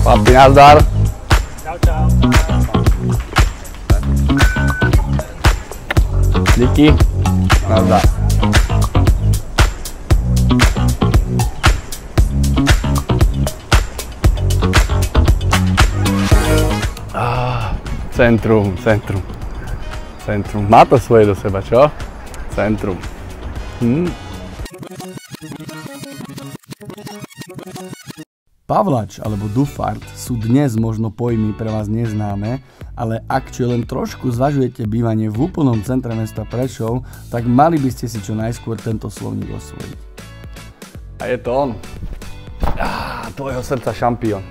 Papi, nazdar. Čau, čau. Díky. Nazdar. Centrum. Má to svoje do seba, čo? Centrum. Pavlač alebo Dufart sú dnes možno pojmy pre vás neznáme, ale ak čo len trošku zvažujete bývanie v úplnom centre mesta Prešov, tak mali by ste si čo najskôr tento slovník osvojiť. A je to on. Tvojho srdca šampión.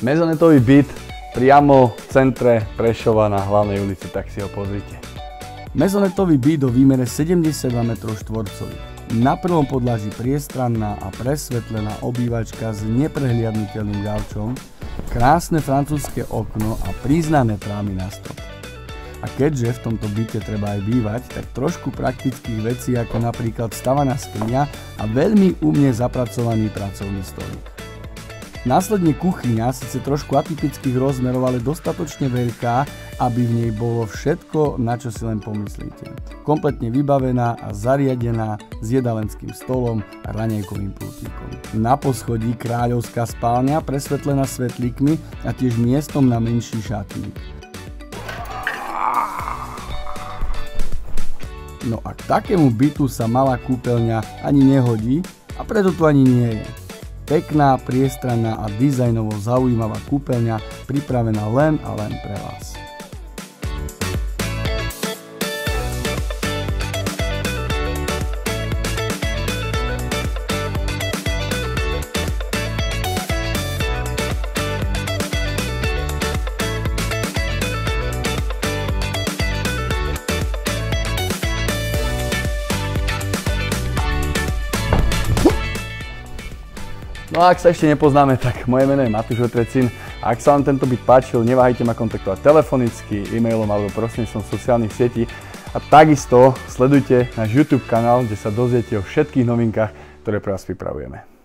Mezonetový byt priamo v centre Prešova na hlavnej ulici, tak si ho pozrite. Mezonetový byt do výmere 72 m2. Na prvom podlaží priestranná a presvetlená obývačka s neprehliadnutelným gaučom, krásne francúzske okno a priznané trámy na strop. A keďže v tomto byte treba aj bývať, tak trošku praktických vecí ako napríklad stavaná skriňa a veľmi umne zapracovaný pracovný stolík. Následne kuchyňa, síce trošku atypických rozmerov, ale dostatočne veľká, aby v nej bolo všetko, na čo si len pomyslíte. Kompletne vybavená a zariadená s jedalenským stolom a raňajkovým pultíkom. Na poschodí kráľovská spálňa presvetlená svetlíkmi a tiež miestom na menší šatník. No a k takému bytu sa malá kúpeľňa ani nehodí a preto tu ani nie je. Pekná, priestranná a dizajnovo zaujímavá kúpeľňa pripravená len a len pre vás. No a ak sa ešte nepoznáme, tak moje meno je Matúš Vetrecin a ak sa vám tento byt páčil, neváhajte ma kontaktovať telefonicky, e-mailom alebo prostredníctvom sociálnych sietí a takisto sledujte náš YouTube kanál, kde sa dozviete o všetkých novinkách, ktoré pre vás pripravujeme.